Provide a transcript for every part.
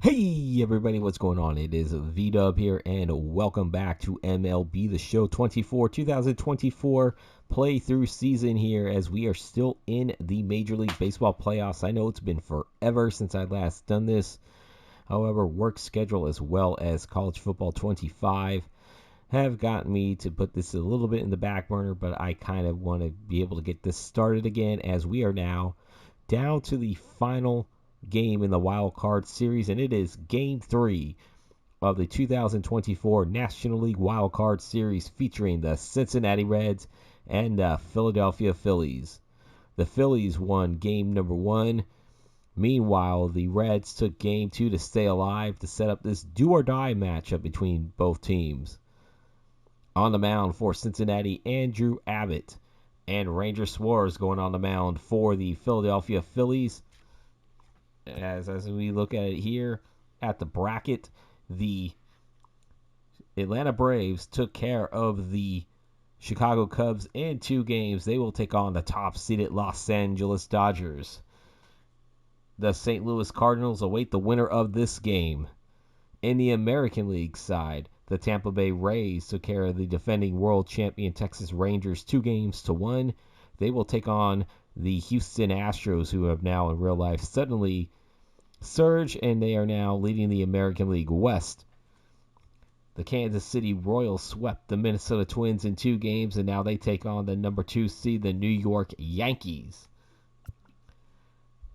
Hey everybody, what's going on? It is V-Dub here, and welcome back to MLB The Show 2024 playthrough season here, as we are still in the Major League Baseball playoffs. I know it's been forever since I last done this. However, work schedule as well as College Football 25 have gotten me to put this a little bit in the back burner, but I kind of want to be able to get this started again, as we are now down to the final game in the Wildcard Series, and it is Game 3 of the 2024 National League Wildcard Series, featuring the Cincinnati Reds and the Philadelphia Phillies. The Phillies won Game number 1. Meanwhile, the Reds took Game 2 to stay alive to set up this do-or-die matchup between both teams. On the mound for Cincinnati, Andrew Abbott and Ranger Suarez going on the mound for the Philadelphia Phillies. As we look at it here at the bracket, the Atlanta Braves took care of the Chicago Cubs in 2 games. They will take on the top-seeded Los Angeles Dodgers. The St. Louis Cardinals await the winner of this game. In the American League side, the Tampa Bay Rays took care of the defending world champion Texas Rangers 2-1. They will take on the Houston Astros, who have now in real life suddenly surged, and they are now leading the American League West. The Kansas City Royals swept the Minnesota Twins in 2 games, and now they take on the number 2 seed, the New York Yankees.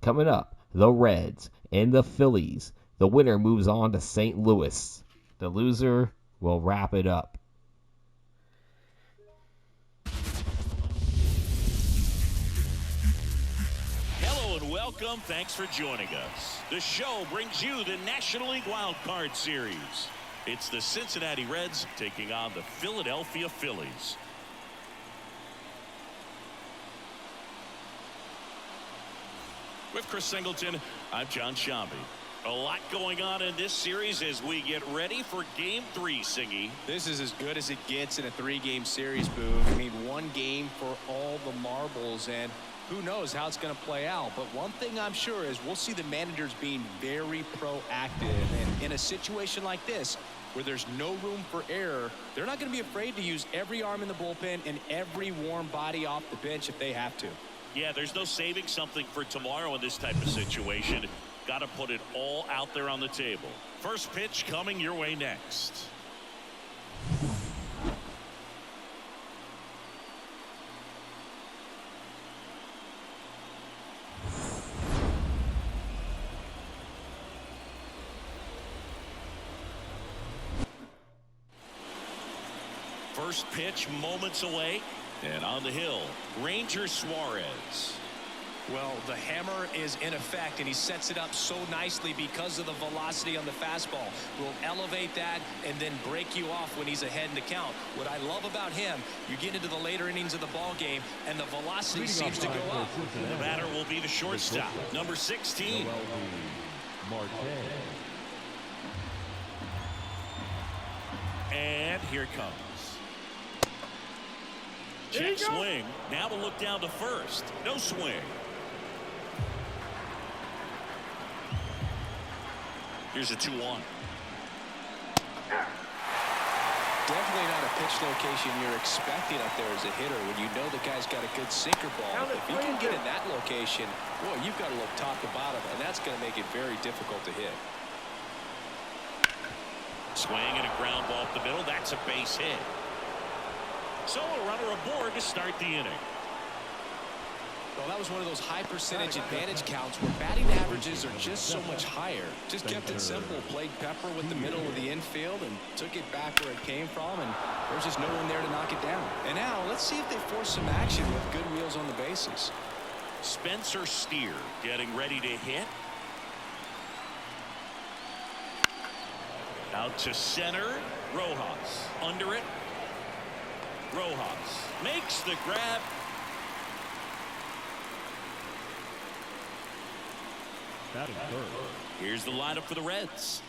Coming up, the Reds and the Phillies. The winner moves on to St. Louis. The loser will wrap it up. Welcome, thanks for joining us. The show brings you the National League Wildcard Series. It's the Cincinnati Reds taking on the Philadelphia Phillies. With Chris Singleton, I'm John Shambi. A lot going on in this series as we get ready for Game 3, Singy. This is as good as it gets in a 3-game series, Boone. I mean, 1 game for all the marbles, and who knows how it's going to play out. But one thing I'm sure is we'll see the managers being very proactive. And in a situation like this, where there's no room for error, they're not going to be afraid to use every arm in the bullpen and every warm body off the bench if they have to. Yeah, there's no saving something for tomorrow in this type of situation. Got to put it all out there on the table. First pitch coming your way next. First pitch moments away, and on the hill, Ranger Suarez. Well, the hammer is in effect, and he sets it up so nicely because of the velocity on the fastball. Will elevate that and then break you off when he's ahead in the count. What I love about him, you get into the later innings of the ball game, and the velocity seems to go up. The batter will be the shortstop, number 16. And here it comes. Check swing. Now to look down to first. No swing. Here's a 2-1. Definitely not a pitch location you're expecting up there as a hitter when you know the guy's got a good sinker ball. If you can get in that location, boy, you've got to look top to bottom, and that's going to make it very difficult to hit. Swing and a ground ball up the middle. That's a base hit. So a runner aboard to start the inning. Well, that was one of those high percentage advantage counts where batting averages are just so much higher. Just kept it simple, played pepper with the middle of the infield and took it back where it came from, and there's just no one there to knock it down. And now let's see if they force some action with good wheels on the bases. Spencer Steer getting ready to hit. Out to center. Rojas under it. Rojas makes the grab. Here's the lineup for the Reds.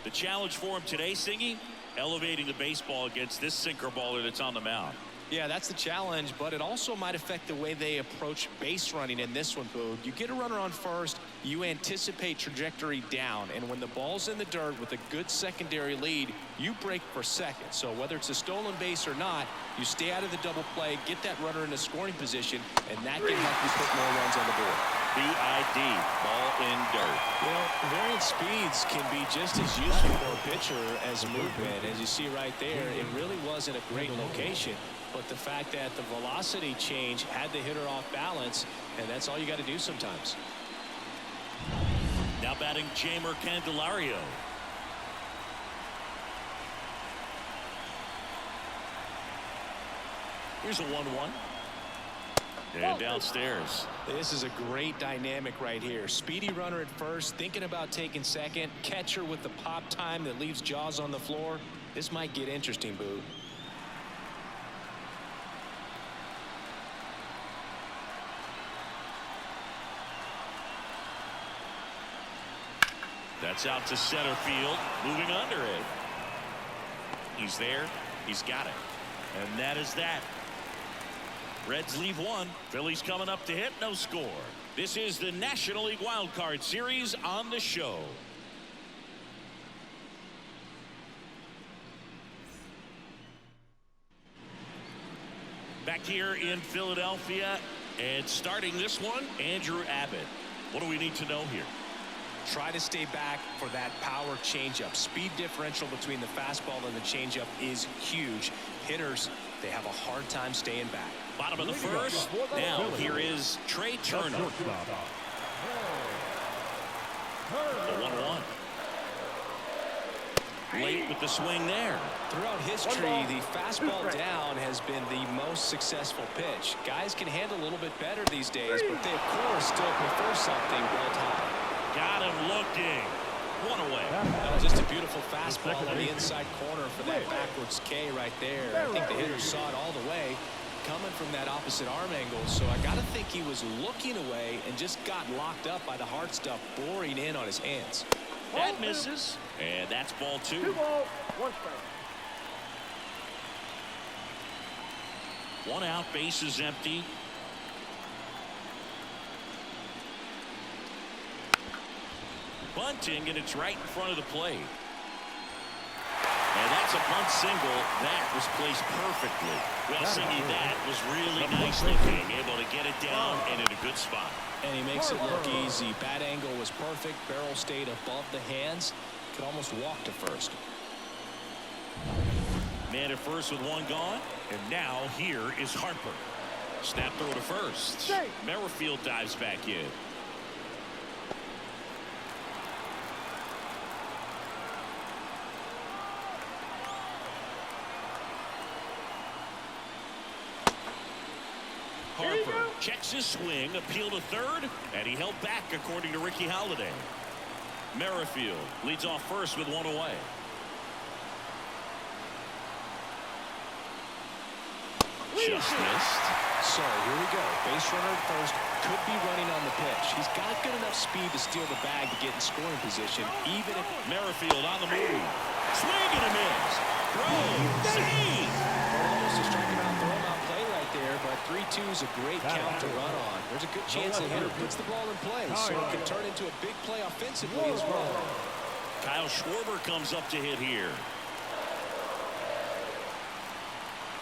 The challenge for him today, Singy, elevating the baseball against this sinker baller that's on the mound. Yeah, that's the challenge, but it also might affect the way they approach base running in this one, Boog. You get a runner on first, you anticipate trajectory down, and when the ball's in the dirt with a good secondary lead, you break for second. So whether it's a stolen base or not, you stay out of the double play, get that runner in a scoring position, and that can help you put more runs on the board. BID, ball in dirt. You know, variant speeds can be just as useful for a pitcher as movement. As you see right there, it really wasn't a great location. But the fact that the velocity change had the hitter off balance, and that's all you got to do sometimes. Now batting Jamer Candelario. Here's a 1-1. And downstairs. This is a great dynamic right here. Speedy runner at first, thinking about taking second. Catcher with the pop time that leaves Jaws on the floor. This might get interesting, Boo. That's out to center field. Moving under it. He's there. He's got it. And that is that. Reds leave one. Phillies coming up to hit. No score. This is the National League Wildcard Series on the show. Back here in Philadelphia, and starting this one, Andrew Abbott. What do we need to know here? Try to stay back for that power changeup. Speed differential between the fastball and the changeup is huge. Hitters, they have a hard time staying back. Bottom of the first. Now here is Trey Turner. The 1-1. Late with the swing there. Throughout history, the fastball down has been the most successful pitch. Guys can handle a little bit better these days, but they, of course, still prefer something well timed. Got him looking. One away. That was just a beautiful fastball on the inside corner for that backwards K right there. I think the hitter saw it all the way coming from that opposite arm angle. So I got to think he was looking away and just got locked up by the hard stuff boring in on his hands. That misses. And that's ball 2. 2 balls, 1 strike. One out, base is empty. Bunting, and it's right in front of the plate. And that's a bunt single. That was placed perfectly. Well, Singy, that was really nice looking. Able to get it down and in a good spot. And he makes it look easy. Bat angle was perfect. Barrel stayed above the hands. Could almost walk to first. Man at first with one gone. And now here is Harper. Snap throw to first. Merrifield dives back in. Harper checks his swing, appeal to third, and he held back according to Ricky Holiday. Merrifield leads off first with one away. Just missed. So here we go. Base runner at first, could be running on the pitch. He's got good enough speed to steal the bag to get in scoring position, even if Merrifield on the move. Swing and a miss. Throw. Save. Almost a strikeout throw out play right there, but 3-2 is a great count to run on. There's a good chance the hitter puts the ball in play, so it can turn into a big play offensively as well. Kyle Schwarber comes up to hit here.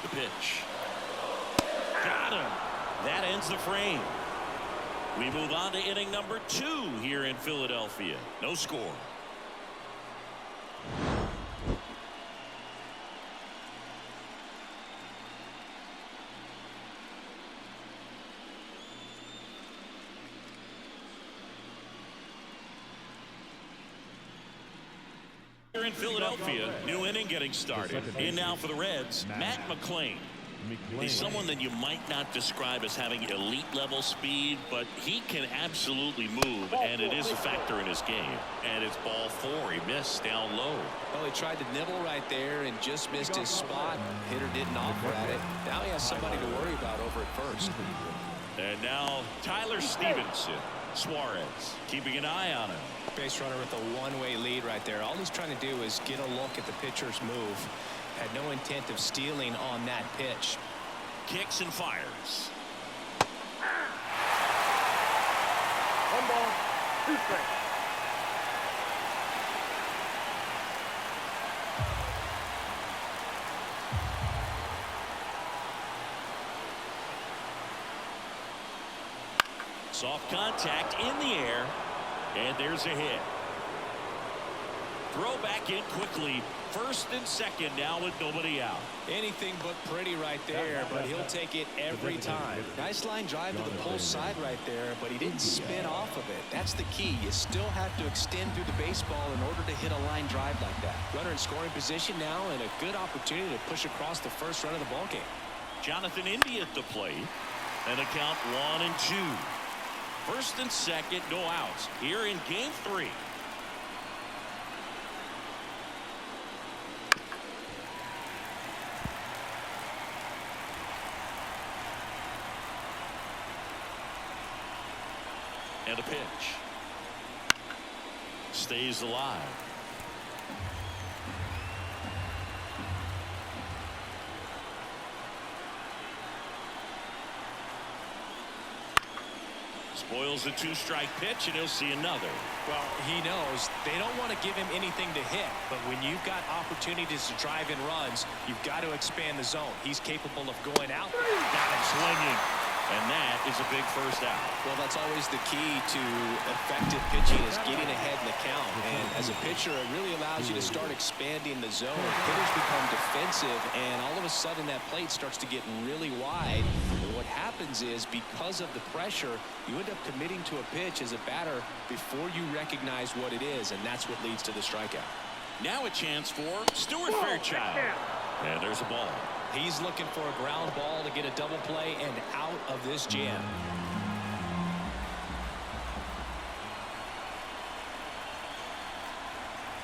The pitch. Got him. That ends the frame. We move on to inning number 2 here in Philadelphia. No score. Here in Philadelphia, new inning getting started. In now for the Reds, Matt McClain. He's someone that you might not describe as having elite level speed, but he can absolutely move, and it is a factor in his game. And it's ball 4. He missed down low. Well, he tried to nibble right there and just missed his spot. Hitter didn't offer at it. Now he has somebody to worry about over at first. And now Tyler Stevenson. Suarez keeping an eye on him. Base runner with a one-way lead right there. All he's trying to do is get a look at the pitcher's move. Had no intent of stealing on that pitch. kicks and fires. 1 ball, 2 strikes. Soft contact in the air, and there's a hit. Throw back in quickly. First and second now with nobody out. Anything but pretty right there, but he'll take it every time. Nice line drive to the pull side right there, but he didn't spin off of it. That's the key. You still have to extend through the baseball in order to hit a line drive like that. Runner in scoring position now, and a good opportunity to push across the first run of the ballgame. Jonathan India at the plate, and a count 1-2. First and second, no outs here in game 3. And a pitch. Stays alive. Spoils a 2-strike pitch, and he'll see another. Well, he knows they don't want to give him anything to hit, but when you've got opportunities to drive in runs, you've got to expand the zone. He's capable of going out. Got him swinging, and that is a big first out. Well, that's always the key to effective pitching, is getting ahead in the count. And as a pitcher, it really allows you to start expanding the zone. Hitters become defensive, and all of a sudden that plate starts to get really wide. And what happens is, because of the pressure, you end up committing to a pitch as a batter before you recognize what it is, and that's what leads to the strikeout. Now a chance for Stuart Fairchild. And there's a ball. He's looking for a ground ball to get a double play and out of this jam.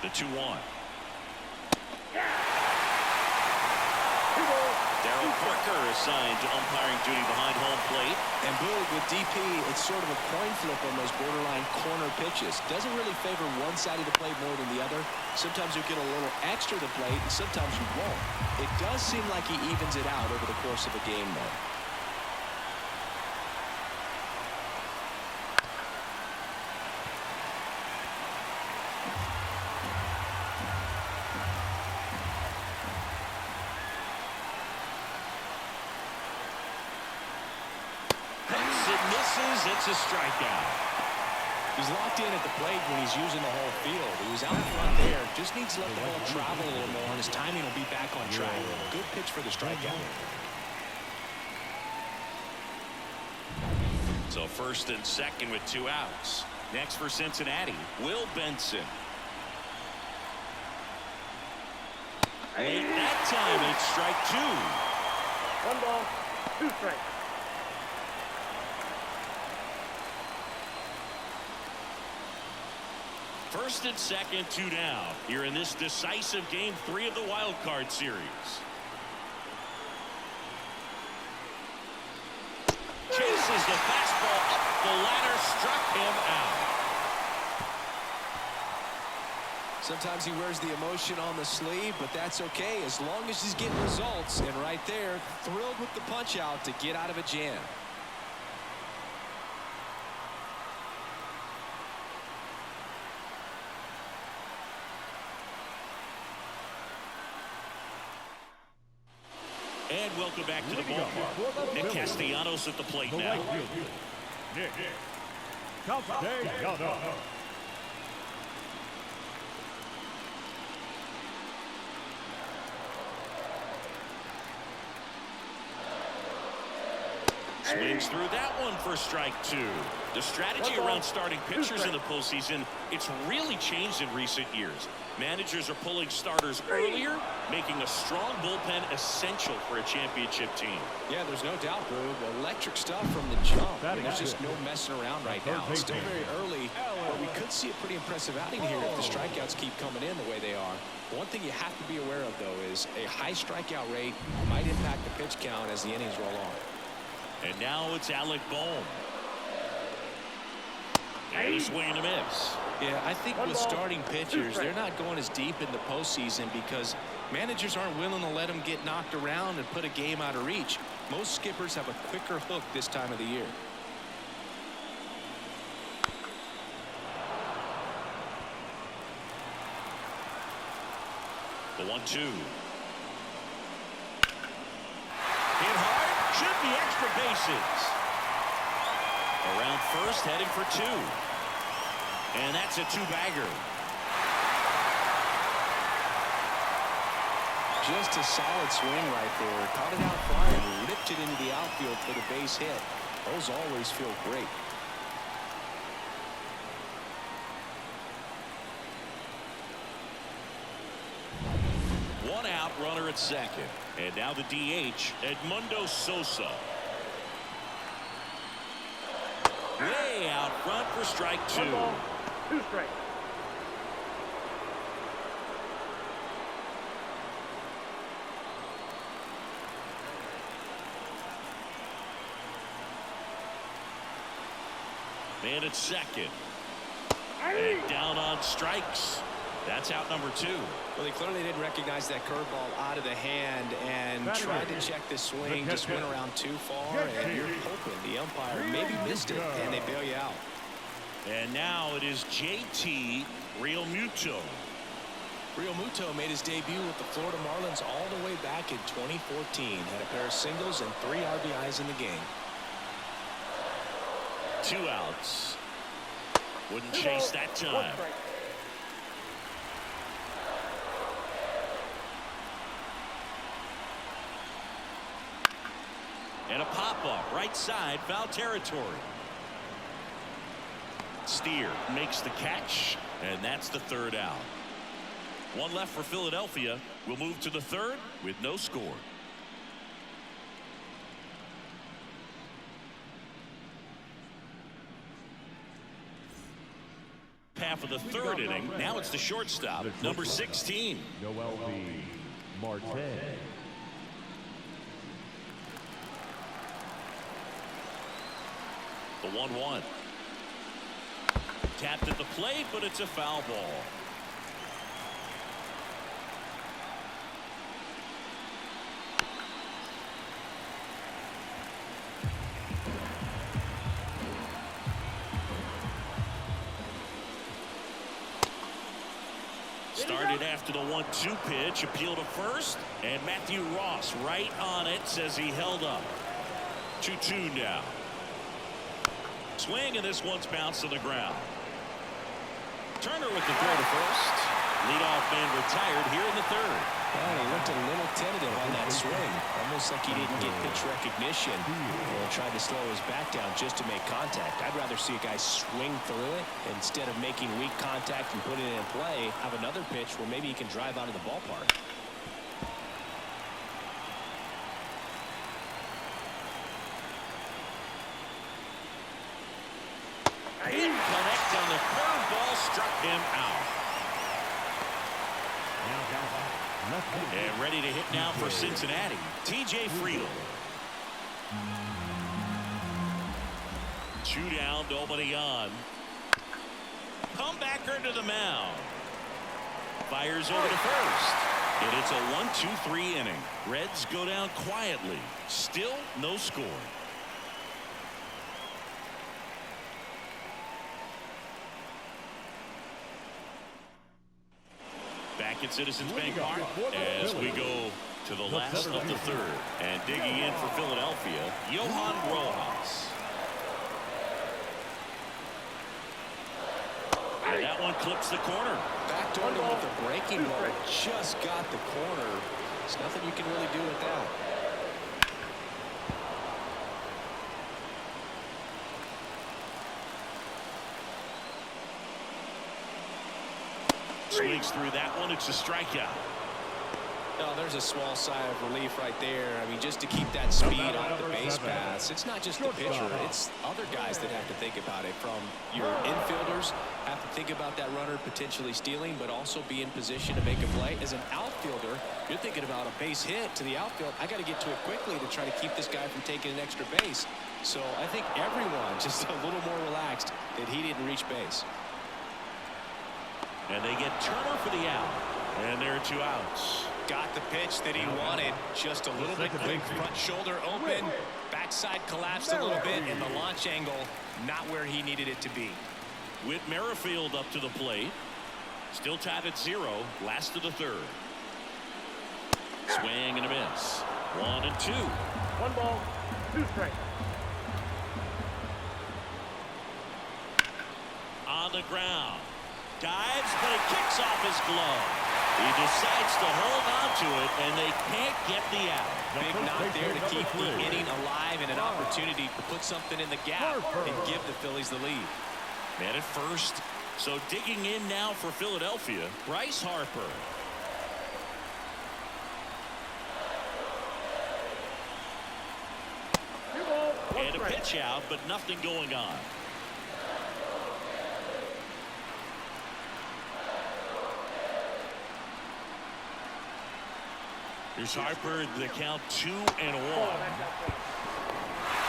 The 2-1. Darryl Parker assigned to umpiring duty behind home plate. And Boog, with DP, it's sort of a coin flip on those borderline corner pitches. Doesn't really favor one side of the plate more than the other. Sometimes you get a little extra to the plate, and sometimes you won't. It does seem like he evens it out over the course of a game, though. It's a strikeout. He's locked in at the plate when he's using the whole field. He was out in front there. Just needs to let the ball travel a little more, and his timing will be back on track. Good pitch for the strikeout. So first and second with 2 outs. Next for Cincinnati, Will Benson. Late that time, it's strike 2. 1 ball, 2 strikes. First and second, 2 down. Here in this decisive game 3 of the Wild Card Series. Chases the fastball up the ladder, struck him out. Sometimes he wears the emotion on the sleeve, but that's okay as long as he's getting results. And right there, thrilled with the punch out to get out of a jam. And welcome back to the ballpark. Nick Castellanos at the plate now. Nick Castellanos. Swings through that one for strike 2. The strategy around starting pitchers in the postseason, it's really changed in recent years. Managers are pulling starters earlier, making a strong bullpen essential for a championship team. Yeah, there's no doubt, Boog. Electric stuff from the jump. There's just no messing around right now. It's still very early, but we could see a pretty impressive outing here if the strikeouts keep coming in the way they are. One thing you have to be aware of, though, is a high strikeout rate might impact the pitch count as the innings roll on. And now it's Alec Bohm. And a swing and a miss. Yeah, I think with starting pitchers, they're not going as deep in the postseason because managers aren't willing to let them get knocked around and put a game out of reach. Most skippers have a quicker hook this time of the year. The 1-2. Hit hard. Should be extra bases. Around first, heading for 2. And that's a 2-bagger. Just a solid swing right there. Caught it out front and ripped it into the outfield for the base hit. Those always feel great. One out, runner at second. And now the DH, Edmundo Sosa. Way out front for strike 2. 2 strikes. Man at second. And down on strikes. That's out number 2. Well, they clearly didn't recognize that curveball out of the hand and tried to check the swing. Just went around too far, and you're hoping the umpire maybe missed it, and they bail you out. And now it is JT Realmuto. Realmuto made his debut with the Florida Marlins all the way back in 2014. Had a pair of singles and 3 RBIs in the game. 2 outs. Wouldn't chase that time. And a pop-up right side, foul territory. Steer makes the catch, and that's the 3rd out. 1 left for Philadelphia. We'll move to the 3rd with no score. Half of the 3rd inning. Now it's the shortstop, number 16. NLWC Marte. The 1-1. Tapped at the plate, but it's a foul ball. Started after the 1-2 pitch, appeal to first, and Matthew Ross right on it, says he held up. 2-2 now. Swing, and this one's bounced to the ground. Turner with the throw to first. Leadoff man retired here in the 3rd. Well, he looked a little tentative on that swing. Almost like he didn't get pitch recognition. And tried to slow his back down just to make contact. I'd rather see a guy swing through it instead of making weak contact and putting it in play. Have another pitch where maybe he can drive out of the ballpark. Didn't connect on the curveball, struck him out. And ready to hit now for Cincinnati, TJ Friedl. 2 down, nobody on. Comebacker to the mound. Fires over to first. And it's a 1-2-3 inning. Reds go down quietly. Still no score. Back at Citizens Bank Park as we go to the last of the 3rd. And digging in for Philadelphia, Johan Rojas. And that one clips the corner. Backdoored him with the breaking ball. Just got the corner. There's nothing you can really do with that. Swings through that one. It's a strikeout. Oh, there's a small sigh of relief right there. I mean, just to keep that speed off the base paths. It's not just the pitcher. It's other guys that have to think about it. From your infielders have to think about that runner potentially stealing, but also be in position to make a play. As an outfielder, you're thinking about a base hit to the outfield. I got to get to it quickly to try to keep this guy from taking an extra base. So I think everyone just a little more relaxed that he didn't reach base. And they get Turner for the out. And there are 2 outs. Got the pitch that he wanted. Just a little bit quick. Front shoulder open. Backside collapsed a little bit. And the launch angle not where he needed it to be. Whit Merrifield up to the plate. Still tied at 0. Last of the 3rd. Swing and a miss. 1-2. 1 ball, 2 strikes. On the ground. Dives, but it kicks off his glove. He decides to hold on to it, and they can't get the out. Big knock there to keep the inning alive and an opportunity to put something in the gap and give the Phillies the lead. Man at first. So digging in now for Philadelphia, Bryce Harper. And a pitch out, but nothing going on. Here's Harper, the count 2-1.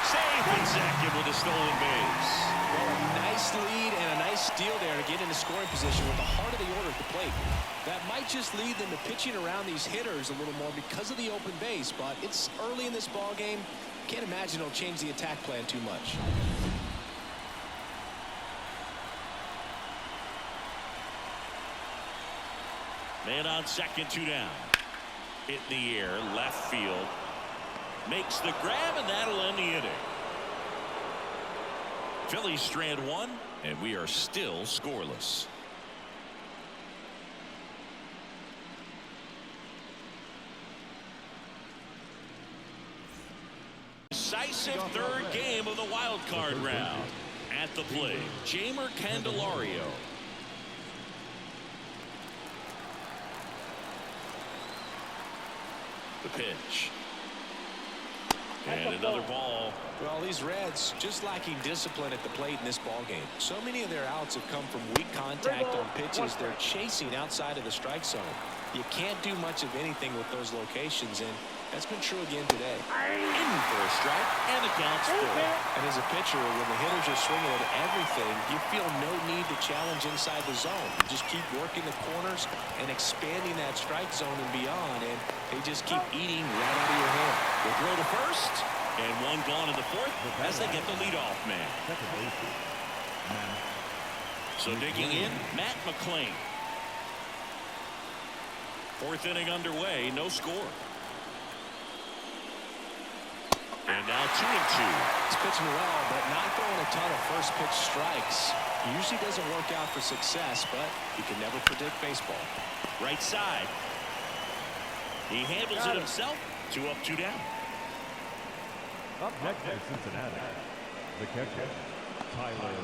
Safe executive with a stolen base. Well, a nice lead and a nice steal there to get into scoring position with the heart of the order at the plate. That might just lead them to pitching around these hitters a little more because of the open base, but it's early in this ball game. Can't imagine it'll change the attack plan too much. Man on second, 2 down. Hit in the air, left field. Makes the grab, and that'll end the inning. Phillies strand 1, and we are still scoreless. Decisive 3rd game of the wild card round. At the plate, Jeimer Candelario. The pitch. And another ball. Well, these Reds just lacking discipline at the plate in this ball game. So many of their outs have come from weak contact on pitches they're chasing outside of the strike zone. You can't do much of anything with those locations, and that's been true again today. In for a strike, and the count's full. And as a pitcher, when the hitters are swinging at everything, you feel no need to challenge inside the zone. You just keep working the corners and expanding that strike zone and beyond, and they just keep eating right out of your hand. They throw to first, and 1 gone in the 4th as they get the leadoff man. So digging in, Matt McClain. 4th inning underway, no score. And now 2-2. He's pitching well, but not throwing a ton of first pitch strikes. Usually doesn't work out for success, but you can never predict baseball. Right side. He handles it himself. 2 up, 2 down. Up next is Cincinnati. The catcher, Tyler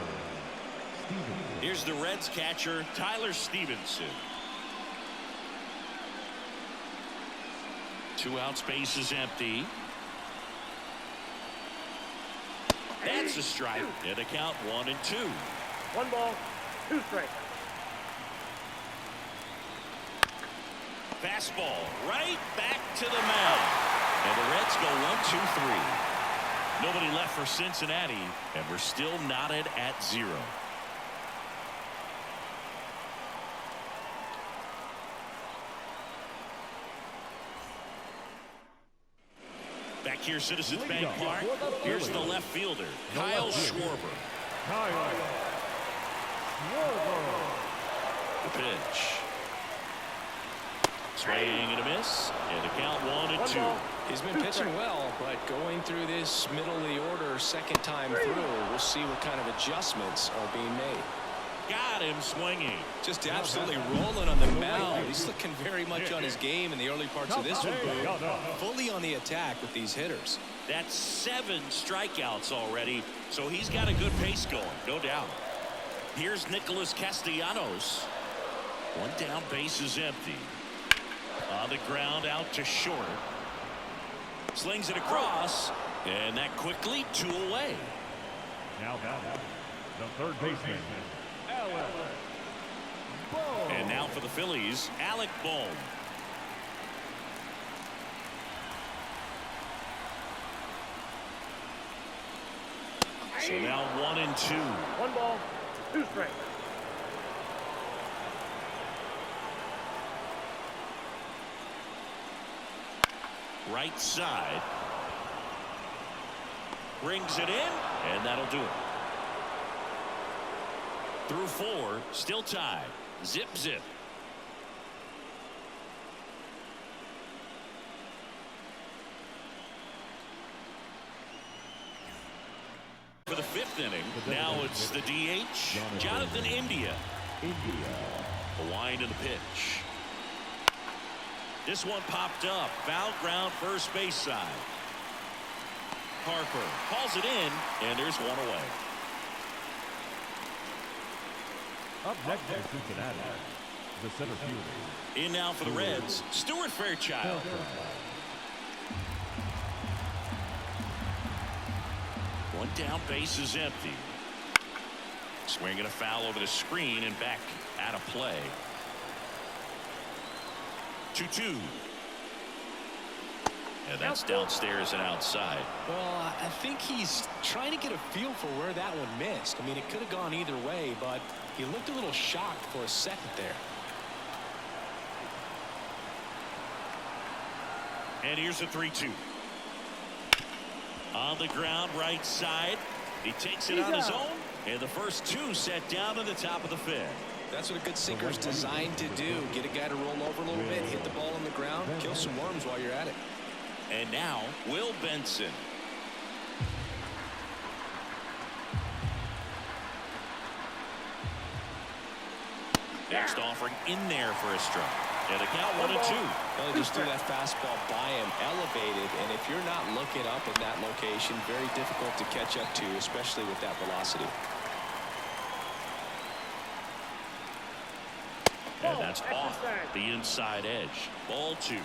Stevenson. Here's the Reds catcher, Tyler Stevenson. 2 outs, base is empty. That's a strike. And a count 1-2. 1 ball, 2 strikes. Fastball right back to the mound. And the Reds go 1-2-3. Nobody left for Cincinnati, and we're still knotted at 0. Back here, Citizens Bank Park. Here's the left fielder, Kyle Schwarber. The pitch. Swing and a miss, and a count 1-2. He's been pitching well, but going through this middle of the order 2nd time through, we'll see what kind of adjustments are being made. Got him swinging. Just absolutely rolling on the mound. He's looking very much on his game in the early parts of this one, fully on the attack with these hitters. That's 7 strikeouts already, so he's got a good pace going, no doubt. Here's Nicholas Castellanos. 1 down, base is empty. On the ground out to short. Slings it across. And that quickly 2 away. Now batting, the third baseman, Alec Bohm. And now for the Phillies, Alec Bohm. So now 1-2. 1 ball, 2 strikes. Right side. Brings it in, and that'll do it. Through 4, still tied. Zip, zip. For the 5th inning, now it's the DH, Jonathan India. A wind in the pitch. This one popped up. Foul ground, first base side. Harper calls it in, and there's 1 away. Up next is Cincinnati, the center fielder. In now for the Reds, Stuart Fairchild. One down, base is empty. Swinging a foul over the screen and back out of play. 2-2. And that's downstairs and outside. Well, I think he's trying to get a feel for where that one missed. I mean, it could have gone either way, but he looked a little shocked for a second there. And here's a 3-2. On the ground, right side. He takes it on his own. And the first 2 set down to the top of the 5th. That's what a good sinker's designed to do. Get a guy to roll over a little bit, hit the ball on the ground, kill some worms while you're at it. And now, Will Benson. Next offering in there for a strike. And the count 1-2. Well, he just threw that fastball by him, elevated, and if you're not looking up in that location, very difficult to catch up to, especially with that velocity. And that's off the inside edge. Ball 2.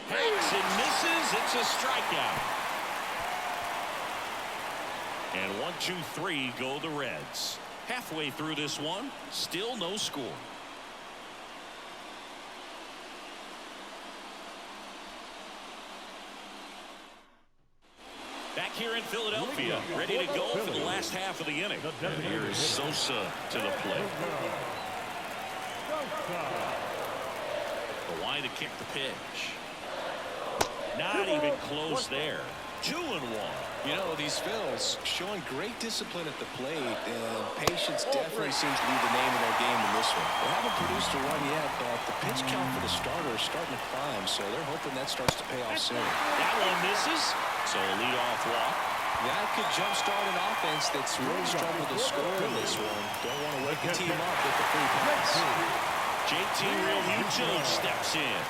Hits and misses. It's a strikeout. And 1-2-3 go the Reds. Halfway through this one, still no score. Back here in Philadelphia, ready to go for the last half of the inning. And here is Sosa to the plate. The line to kick the pitch. Not even close there. 2-1. You know, these Phils showing great discipline at the plate, and patience definitely seems to be the name of their game in this one. They haven't produced a run yet, but the pitch count for the starter is starting to climb, so they're hoping that starts to pay off soon. That one misses, so a leadoff walk. That could jumpstart an offense that's really struggled to score in this one. Don't want to wake the team up with the free pass. JT Realmuto steps in.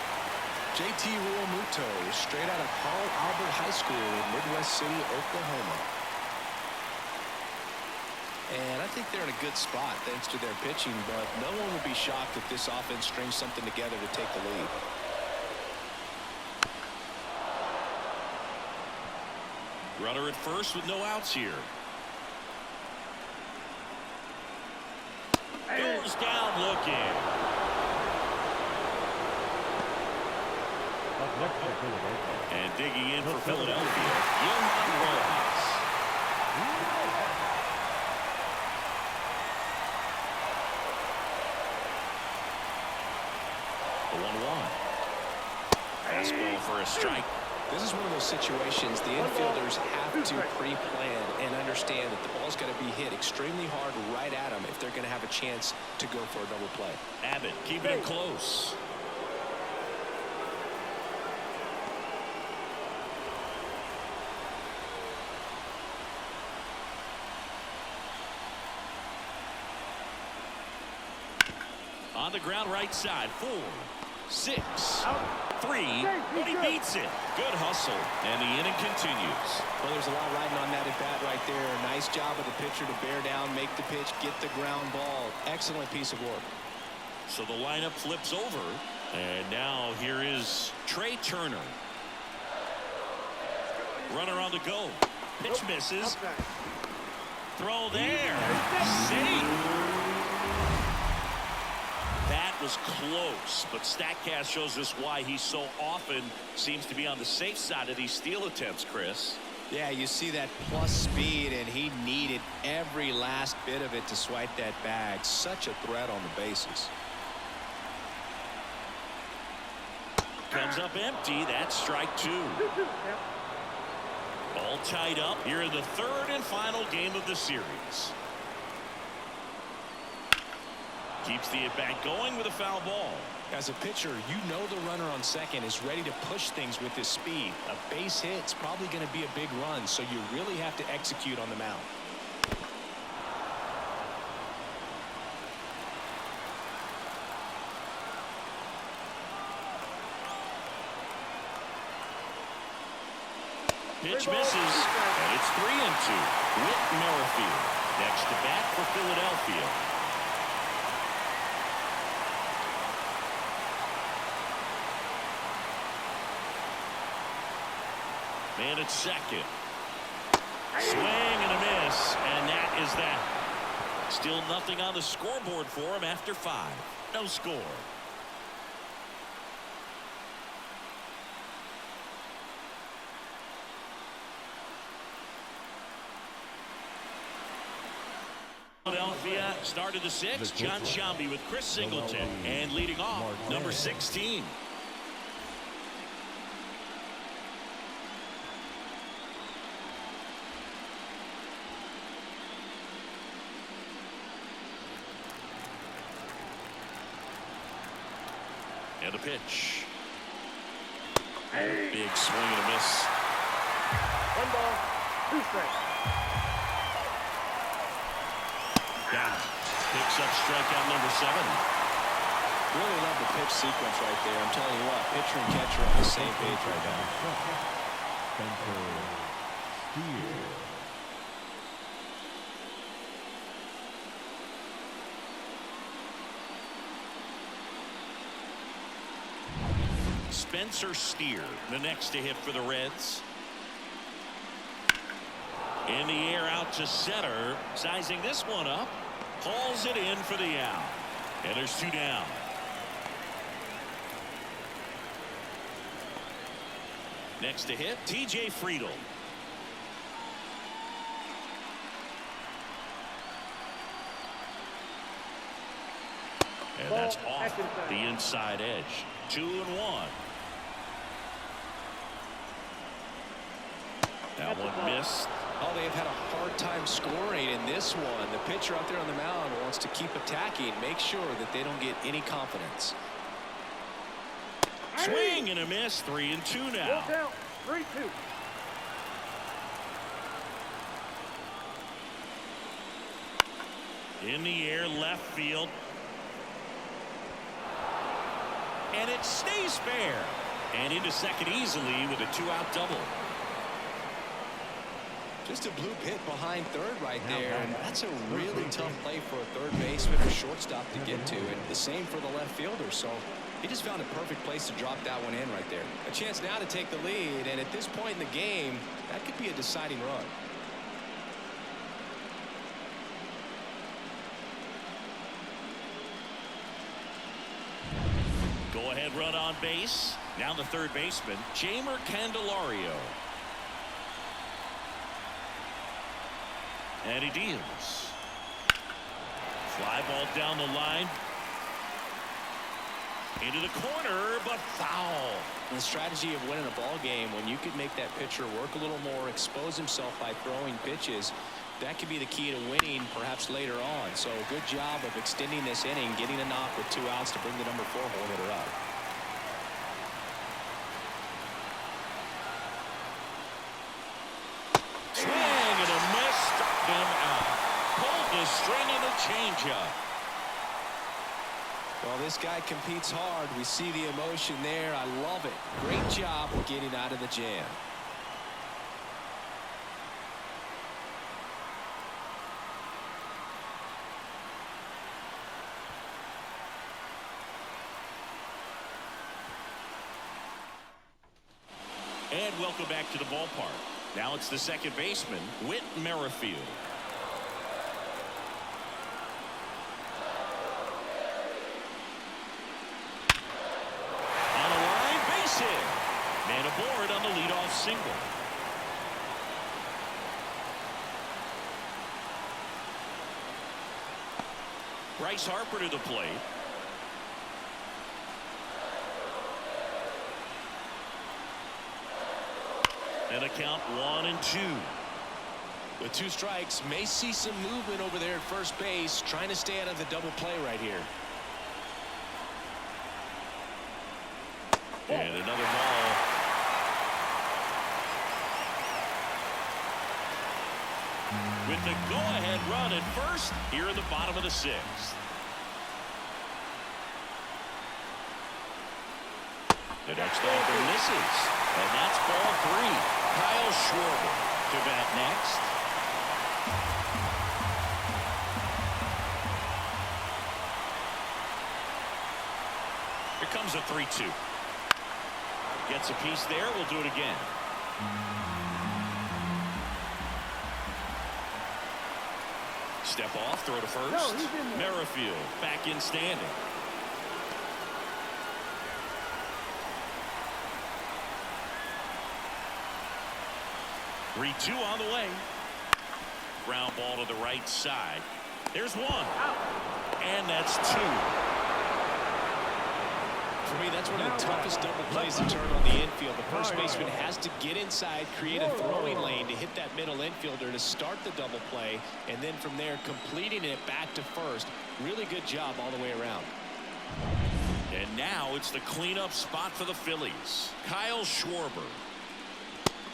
JT Realmuto, straight out of Carl Albert High School in Midwest City, Oklahoma. And I think they're in a good spot thanks to their pitching, but no one would be shocked if this offense strings something together to take the lead. Runner at first with no outs here. Goes down looking. And digging in for Philadelphia, Johan Rojas. The 1-1. Fastball for a strike. This is one of those situations the infielders have to pre-plan and understand that the ball's got to be hit extremely hard right at them if they're going to have a chance to go for a double play. Abbott keeping it close. On the ground right side, 4. 6, 3, but he beats it. Good hustle, and the inning continues. Well, there's a lot riding on that at bat right there. Nice job of the pitcher to bear down, make the pitch, get the ground ball. Excellent piece of work. So the lineup flips over, and now here is Trey Turner. Runner on the go. Pitch misses. Throw there. Safe. That was close, but StatCast shows us why he so often seems to be on the safe side of these steal attempts, Chris. Yeah, you see that plus speed, and he needed every last bit of it to swipe that bag. Such a threat on the bases. Comes up empty. That's strike 2. All tied up here in the third and final game of the series. Keeps the at-bat going with a foul ball. As a pitcher, you know the runner on second is ready to push things with his speed. A base hit's probably going to be a big run, so you really have to execute on the mound. Pitch misses, and it's 3-2. Whit Merrifield next to bat for Philadelphia. Man at second. Swing and a miss, and that is that. Still nothing on the scoreboard for him after 5. No score. Philadelphia started the 6th. John Shambi with Chris Singleton, and leading off, number 16. And a pitch. Big swing and a miss. 1 ball, 2 strikes. Down. Picks up strikeout number 7. Really love the pitch sequence right there. I'm telling you what, pitcher and catcher are on the same page right now. Spencer Steer, the next to hit for the Reds. In the air out to center, sizing this one up, hauls it in for the out, and there's 2 down. Next to hit, TJ Friedl. And that's off the inside edge. 2-1. That one missed. Oh, they've had a hard time scoring in this one. The pitcher out there on the mound wants to keep attacking, make sure that they don't get any confidence. Swing and a miss. 3-2 now. 3-2. In the air, left field. And it stays fair. And into second easily with a 2-out double. Just a blue pit behind third right there, and that's a really tough play for a third baseman or shortstop to get to, and the same for the left fielder. So he just found a perfect place to drop that one in right there. A chance now to take the lead, and at this point in the game, that could be a deciding run. Go ahead run on base. Now the third baseman, Jeimer Candelario. And he deals. Fly ball down the line. Into the corner, but foul. The strategy of winning a ball game, when you could make that pitcher work a little more, expose himself by throwing pitches, that could be the key to winning perhaps later on. So good job of extending this inning, getting a knock with 2 outs to bring the number 4 hole hitter up. Swing and a miss. Struck him out. Pulled the string of the changeup. Well, this guy competes hard. We see the emotion there. I love it. Great job getting out of the jam. And welcome back to the ballpark. Now it's the second baseman, Whit Merrifield. On the line, base hit. Man aboard on the leadoff single. Bryce Harper to the plate. And a count 1-2. With 2 strikes, may see some movement over there at first base, trying to stay out of the double play right here. And another ball. With the go-ahead run at first here in the bottom of the 6th. The next offer misses. And that's ball 3. Kyle Schwarber to bat next. Here comes a 3-2. Gets a piece there. We'll do it again. Step off, throw to first. Merrifield back in standing. Three-two on the way. Ground ball to the right side. There's 1. And that's 2. For me, that's one of the toughest double plays to turn on the infield. The first baseman has to get inside, create a throwing lane to hit that middle infielder to start the double play, and then from there completing it back to first. Really good job all the way around. And now it's the cleanup spot for the Phillies. Kyle Schwarber.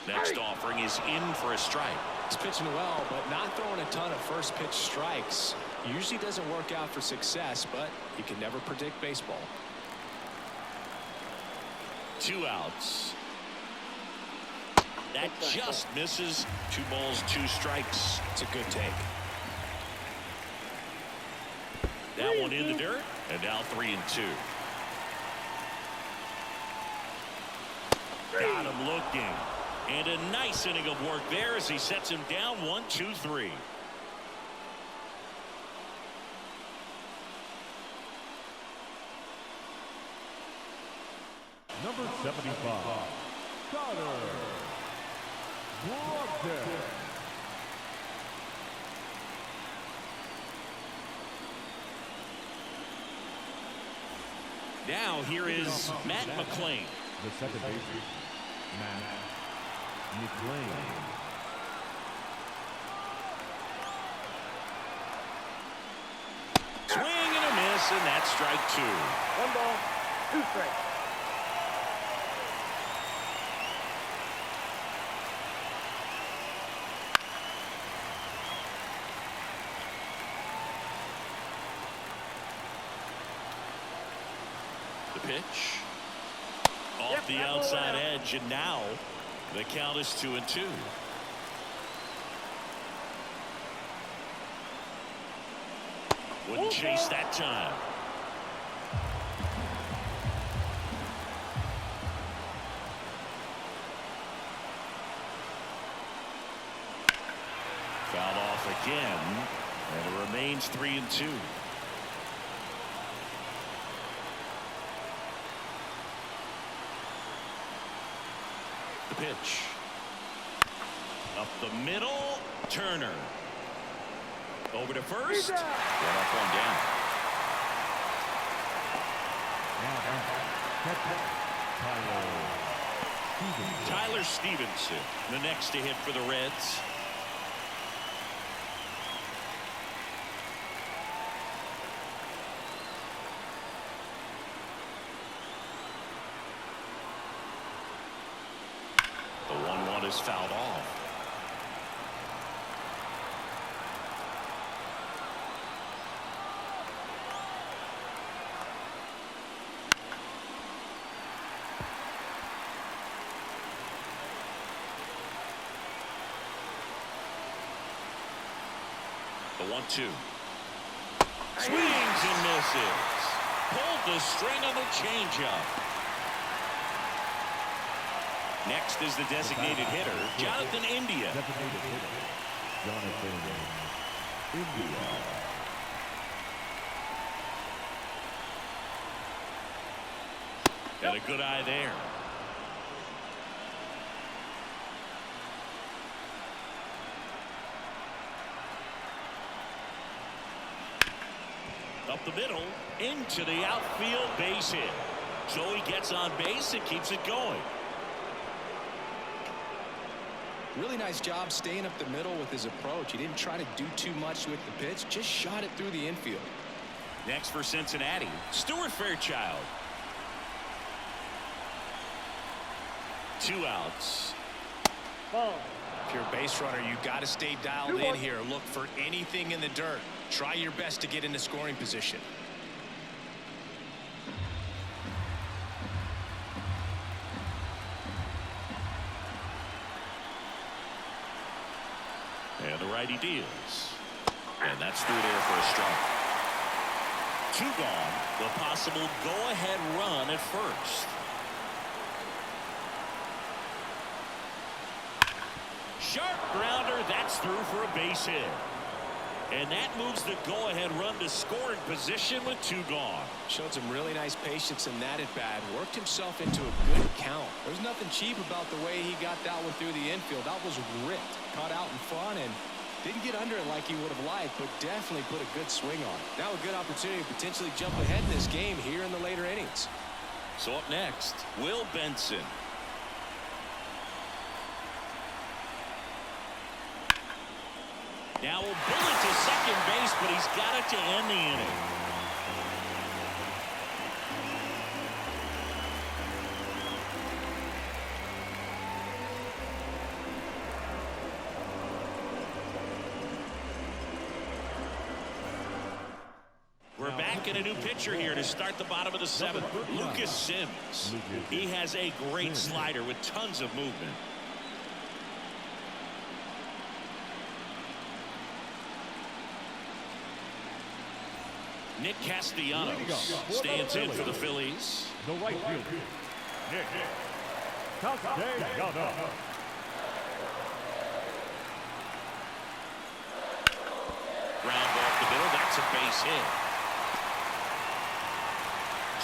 Next offering is in for a strike. He's pitching well, but not throwing a ton of first pitch strikes. Usually doesn't work out for success, but you can never predict baseball. 2 outs. That just misses. 2 balls, 2 strikes. It's a good take. That one in the dirt, and now 3-2. Got him looking. And a nice inning of work there as he sets him down 1-2-3. Number 75, Connor Brogdon. Now here is Matt McClain. The second baseman, Matt McClain. Swing and a miss, and that's strike 2. 1 ball, 2 strikes. The pitch. Off the outside edge, and now the count is 2-2. Wouldn't chase that time. Fouled off again, and it remains 3-2. The pitch. Up the middle, Turner. Over to first. One up, one down. Tyler Stevenson, the next to hit for the Reds. The 1-1 is fouled off. 1-2. Swings and misses. Pulled the string on the changeup. Next is the designated hitter, Jonathan India. Designated hitter, Jonathan India. And a good eye there. Up the middle, into the outfield, base hit. So he gets on base and keeps it going. Really nice job staying up the middle with his approach. He didn't try to do too much with the pitch, just shot it through the infield. Next for Cincinnati, Stuart Fairchild. 2 outs. Ball. If you're a base runner, you got to stay dialed in here. Look for anything in the dirt. Try your best to get into scoring position. And the righty deals. And that's through there for a strike. 2 gone. The possible go-ahead run at first. Sharp grounder. That's through for a base hit. And that moves the go-ahead run to scoring position with 2 gone. Showed some really nice patience in that at-bat. Worked himself into a good count. There's nothing cheap about the way he got that one through the infield. That was ripped. Caught out in front and didn't get under it like he would have liked, but definitely put a good swing on it. Now a good opportunity to potentially jump ahead in this game here in the later innings. So up next, Will Benson. Now a bullet to second base, but he's got it to end the inning. We're back in a new pitcher here to start the bottom of the 7th. Lucas Sims. He has a great slider with tons of movement. Nick Castellanos stands in for the Phillies. The right fielder, Nick Castellanos. Ground ball up the middle. That's a base hit.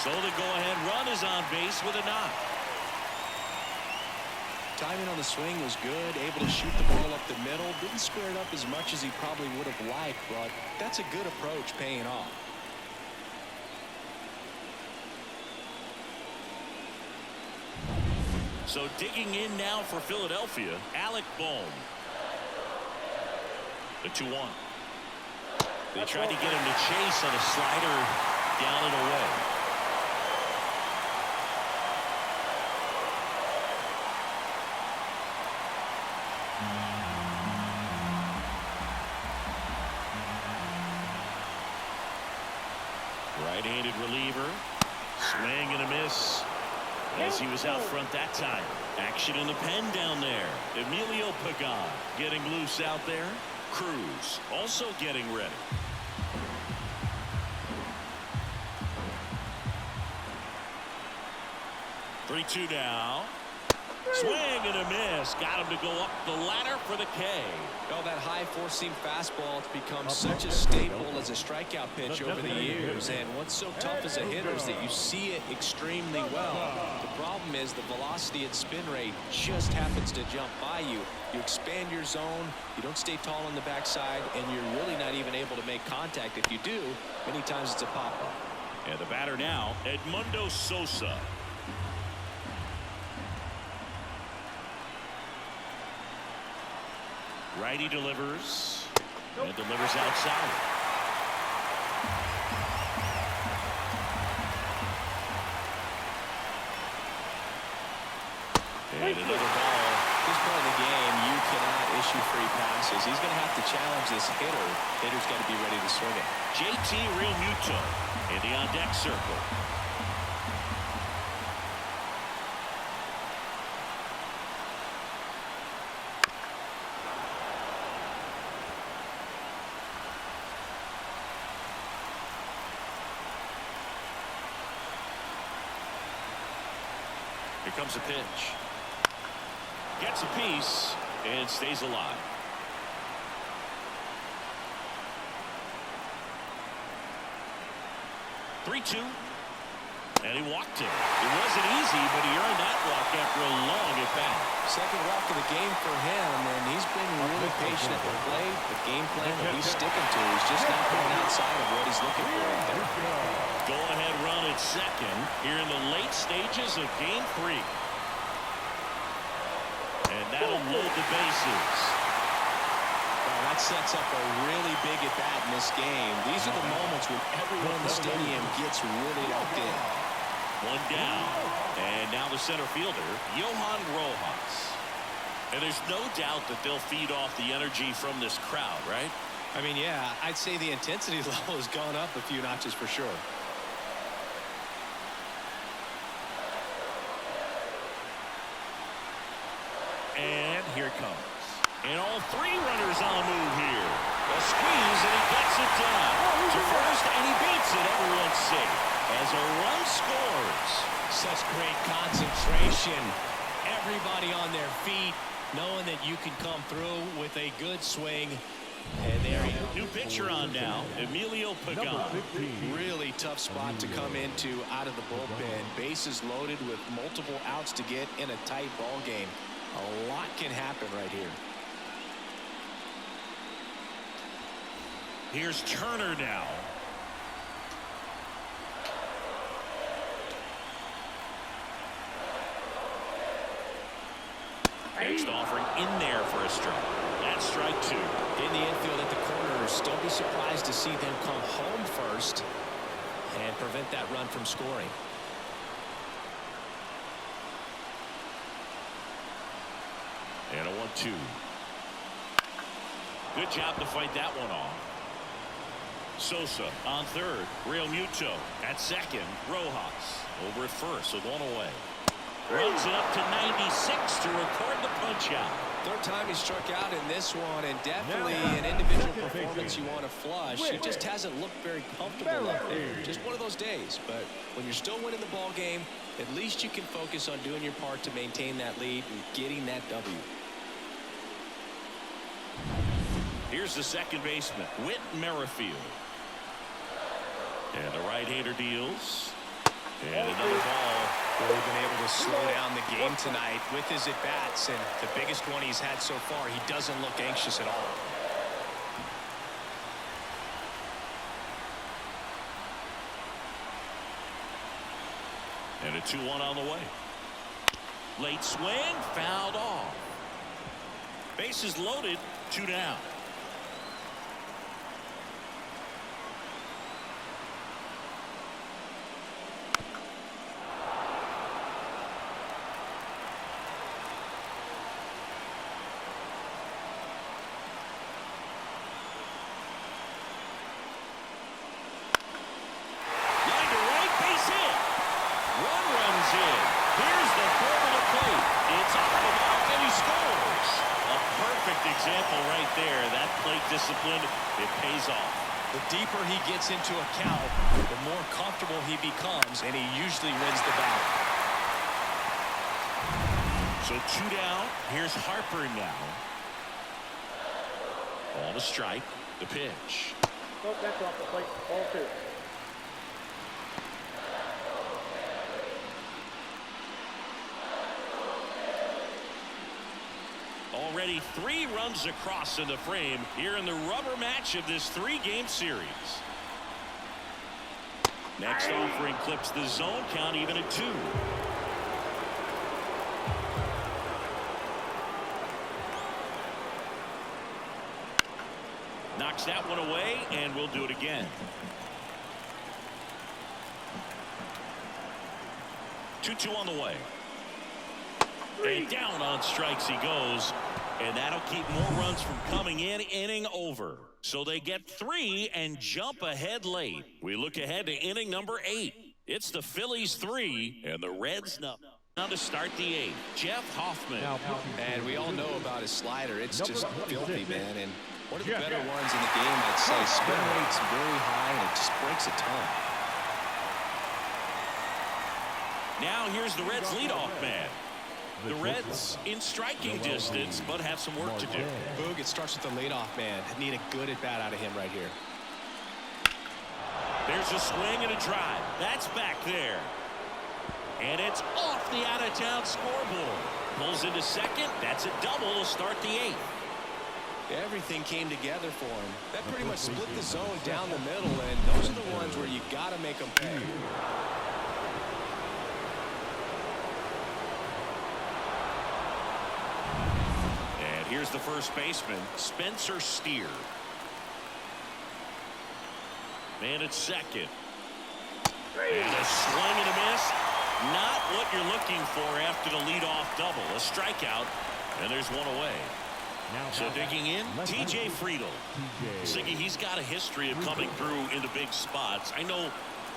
So the go-ahead run is on base with a knock. Timing on the swing was good. Able to shoot the ball up the middle. Didn't square it up as much as he probably would have liked, but that's a good approach paying off. So digging in now for Philadelphia, Alec Bohm. The 2-1. They tried to get him to chase on a slider down and away. Right-handed reliever. Swing and a miss. As he was out front that time. Action in the pen down there. Emilio Pagan getting loose out there. Cruz also getting ready. Three-two now. Swing and a miss. Got him to go up the ladder for the K. Well, that high four-seam fastball has become such a staple as a strikeout pitch over the years. And what's so tough as a hitter is that you see it extremely well. The problem is the velocity and spin rate just happens to jump by you. You expand your zone, you don't stay tall on the backside, and you're really not even able to make contact. If you do, many times it's a pop-up. And the batter now, Edmundo Sosa. Righty delivers and delivers outside. And another ball. This part of the game, you cannot issue free passes. He's going to have to challenge this hitter. Hitter's got to be ready to swing it. JT Realmuto in the on-deck circle. Here comes a pitch. Gets a piece and stays alive. 3-2. And he walked him. It wasn't easy, but he earned that walk after a long at bat. Second walk of the game for him, and he's been really patient at the plate. The game plan that he's sticking to, he's just not going outside of what he's looking for out there. Go-ahead run at second here in the late stages of Game 3. And that'll load the bases. Well, that sets up a really big at-bat in this game. These are the moments when everyone in the stadium gets really locked in. One down. And now the center fielder, Johan Rojas. And there's no doubt that they'll feed off the energy from this crowd, right? I mean, yeah, I'd say the intensity level has gone up a few notches for sure. And here it comes. And all three runners on the move here. A squeeze, and he gets it down to first, and he beats it. Everyone's safe as a run scores. Such great concentration. Everybody on their feet, knowing that you can come through with a good swing. And there you go. New pitcher on now, Emilio Pagan. Really tough spot to come into out of the bullpen. Bases loaded with multiple outs to get in a tight ball game. A lot can happen right here. Here's Turner now. Next offering in there for a strike. That's strike two. In the infield at the corners, don't be surprised to see them come home first and prevent that run from scoring. And a 1-2. Good job to fight that one off. Sosa on third. Real Muto at second. Rojas over at first with one away. Runs it up to 96 to record the punch out. Third time he struck out in this one, and definitely an individual performance you want to flush. He just hasn't looked very comfortable up there. Just one of those days. But when you're still winning the ball game, at least you can focus on doing your part to maintain that lead and getting that W. Here's the second baseman, Whit Merrifield. And the right-hander deals. And another ball. Really been able to slow down the game tonight with his at-bats, and the biggest one he's had so far, he doesn't look anxious at all. And a 2-1 on the way. Late swing, fouled off. Bases loaded, 2 down. Example right there. That plate discipline, it pays off. The deeper he gets into a count, the more comfortable he becomes, and he usually wins the battle. So 2 down. Here's Harper now. Ball to strike. The pitch. Nope, that's off the plate. Ball 2. Already 3 runs across in the frame here in the rubber match of this 3-game series. Next offering clips the zone count even at 2. Knocks that one away, and we'll do it again. 2-2 on the way. And down on strikes he goes, and that'll keep more runs from coming in. Inning over. So they get 3 and jump ahead late. We look ahead to inning number 8. It's the Phillies 3 and the Reds nothing. Now to start the 8th, Jeff Hoffman. And we all know about his slider. It's just filthy, man. And one of the better ones in the game, I'd say. Spin rate's very high, and it just breaks a ton. Now here's the Reds leadoff man. The Reds in striking distance, but have some work to do. Boog, it starts with the leadoff man. Need a good at-bat out of him right here. There's a swing and a drive. That's back there. And it's off the out-of-town scoreboard. Pulls into second. That's a double to start the 8th. Everything came together for him. That pretty much split the zone down the middle, and those are the ones where you got to make them pay. And here's the first baseman, Spencer Steer. Man at second. And a swing and a miss. Not what you're looking for after the leadoff double. A strikeout, and there's one away. So digging in, T.J. Friedel. Siggy, he's got a history of coming through into big spots. I know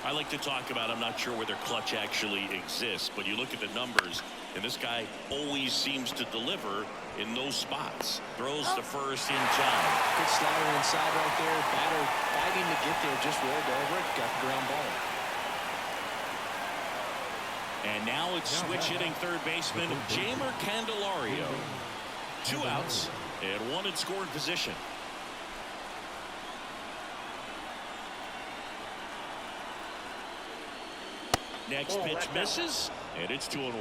I like to talk about, I'm not sure whether clutch actually exists, but you look at the numbers, and this guy always seems to deliver in those spots. Throws to first in time. Good slider inside right there. Batter fighting to get there, just rolled over it, got the ground ball. And now it's switch hitting third baseman Jamer Candelario. 2 outs and 1 in scoring position. Next pitch misses, and it's 2-1.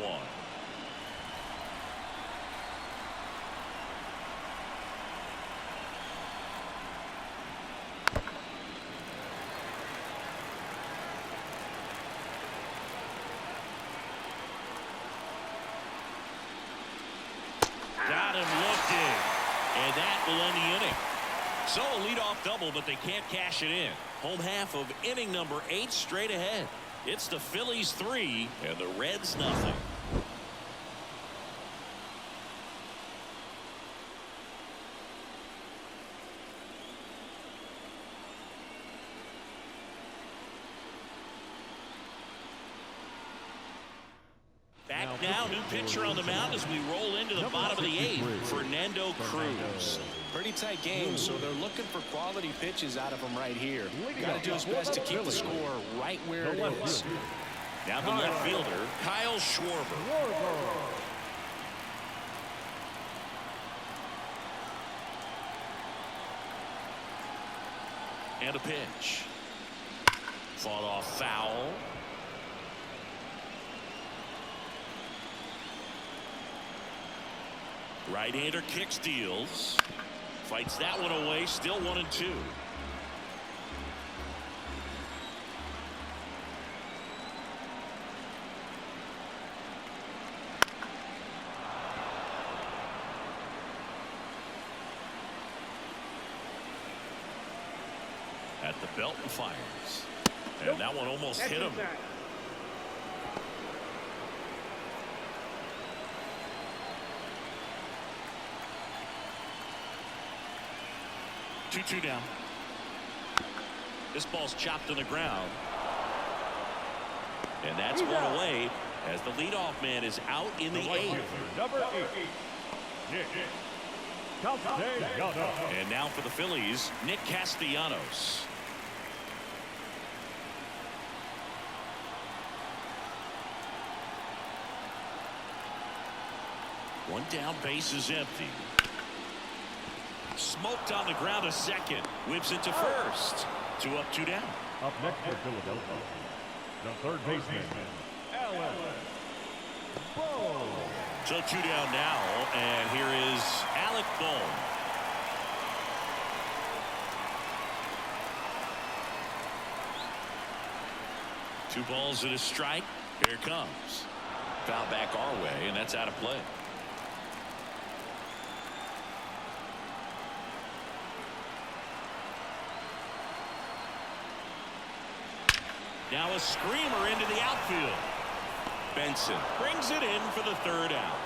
Got him looking, and that will end the inning. So a leadoff double, but they can't cash it in. Home half of inning number 8 straight ahead. It's the Phillies 3 and the Reds nothing. Back now, new pitcher on the mound as we roll into the bottom of the 8th, Fernando Cruz. Pretty tight game, so they're looking for quality pitches out of him right here. Got to do his best to keep the score right where it is. Now the left fielder, Kyle Schwarber. And a pitch. Fought off foul. Right-hander kicks, deals. Fights that one away. Still 1-2. At the belt and fires. And that one almost hit him. 2-2 down. This ball's chopped to the ground. And that's one away as the leadoff man is out in the 8th. Number 8. Nick Castellanos. And now for the Phillies, Nick Castellanos. One down, base is empty. Smoked on the ground to second. Whips it to first. 2 up, 2 down. Up next for Philadelphia, the third baseman, Alan Bohm. So 2 down now, and here is Alec Bohm. Two balls and a strike. Here it comes. Foul back our way, and that's out of play. Now a screamer into the outfield. Benson brings it in for the 3rd out.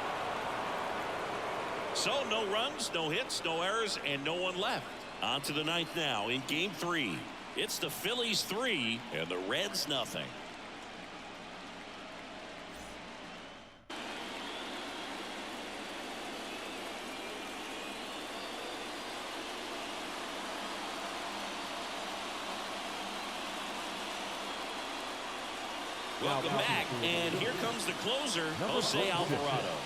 So no runs, no hits, no errors, and no one left. On to the 9th now in game 3. It's the Phillies 3 and the Reds nothing. Welcome back, and here comes the closer, Jose Alvarado.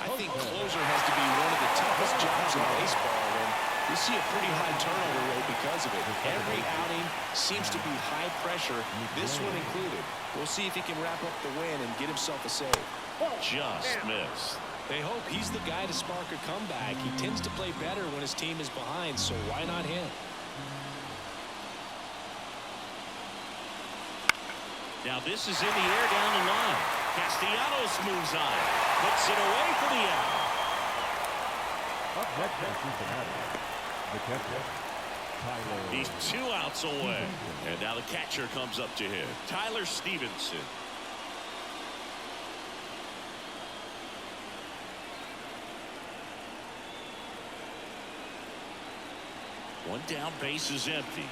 I think closer has to be one of the toughest jobs in baseball, and we see a pretty high turnover rate because of it. Every outing seems to be high pressure, this one included. We'll see if he can wrap up the win and get himself a save. Just missed. They hope he's the guy to spark a comeback. He tends to play better when his team is behind, so why not him? Now this is in the air down the line. Castellanos moves on. Puts it away for the out. Up next for Cincinnati, the catcher, Tyler. He's 2 outs away. And now the catcher comes up to him. Tyler Stevenson. One down, base is empty.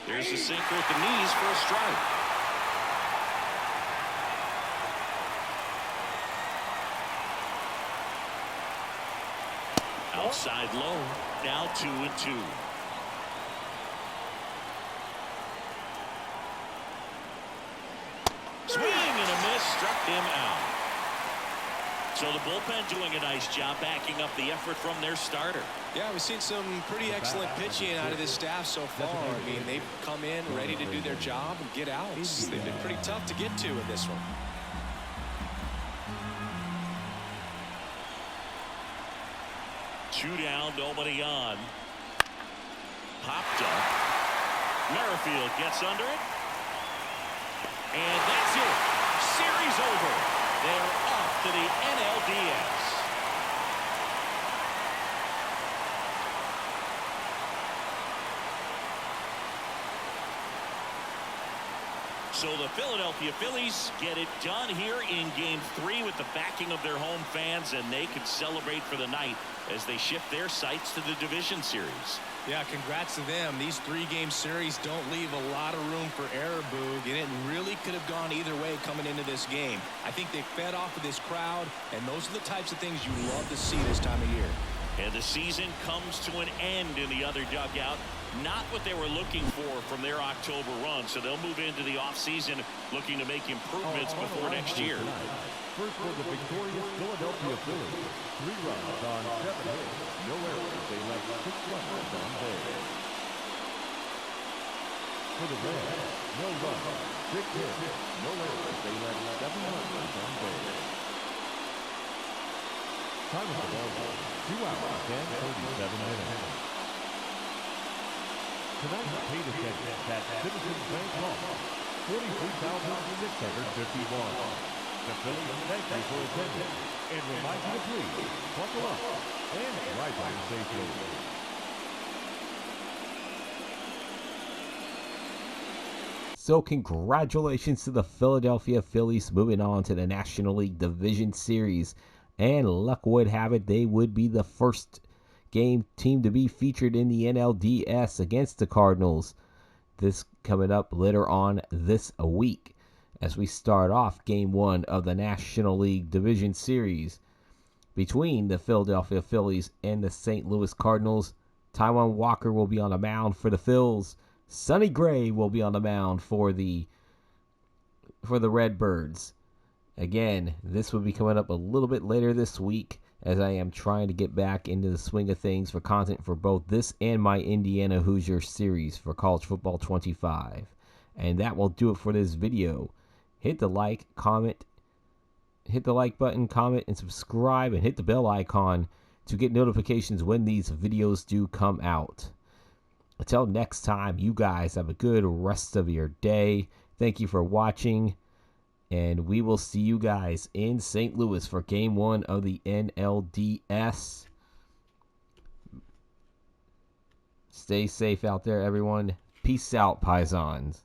There's a sinker at the knees for a strike. Outside low, now 2-2. Swing and a miss, struck him out. So the bullpen doing a nice job backing up the effort from their starter. Yeah, we've seen some pretty excellent pitching out of this staff so far. I mean, they've come in ready to do their job and get outs. They've been pretty tough to get to in this one. Two down, nobody on. Popped up. Merrifield gets under it. And that's it. Series over. They're off to the NLDS. So the Philadelphia Phillies get it done here in Game 3 with the backing of their home fans, and they can celebrate for the night as they shift their sights to the division series. Yeah, congrats to them. These 3-game series don't leave a lot of room for error, Boog, and it really could have gone either way coming into this game. I think they fed off of this crowd, and those are the types of things you love to see this time of year. And the season comes to an end in the other dugout. Not what they were looking for from their October run, so they'll move into the offseason looking to make improvements before next year. First for the victorious Philadelphia Phillies. 3 runs on 7 hits. No errors. They left 6 runners on base. For the Reds, no runs, 6 hits. No errors. They left 7 runners on base. Time of the ball, 2 hours and 37 minutes. Tonight's paid attendance at Citizens Bank Hall, 43,651. The Phillies thank you for attending and remind you to please buckle up and drive home safely. So congratulations to the Philadelphia Phillies moving on to the National League Division Series. And luck would have it, they would be the first game team to be featured in the NLDS against the Cardinals. This coming up later on this week as we start off Game 1 of the National League Division Series between the Philadelphia Phillies and the St. Louis Cardinals. Taijuan Walker will be on the mound for the Phils. Sonny Gray will be on the mound for the Redbirds. Again, this will be coming up a little bit later this week as I am trying to get back into the swing of things for content for both this and my Indiana Hoosier series for College Football 25. And that will do it for this video. Hit the like, comment, hit the like button, comment, and subscribe, and hit the bell icon to get notifications when these videos do come out. Until next time, you guys have a good rest of your day. Thank you for watching. And we will see you guys in St. Louis for Game 1 of the NLDS. Stay safe out there, everyone. Peace out, Paisans.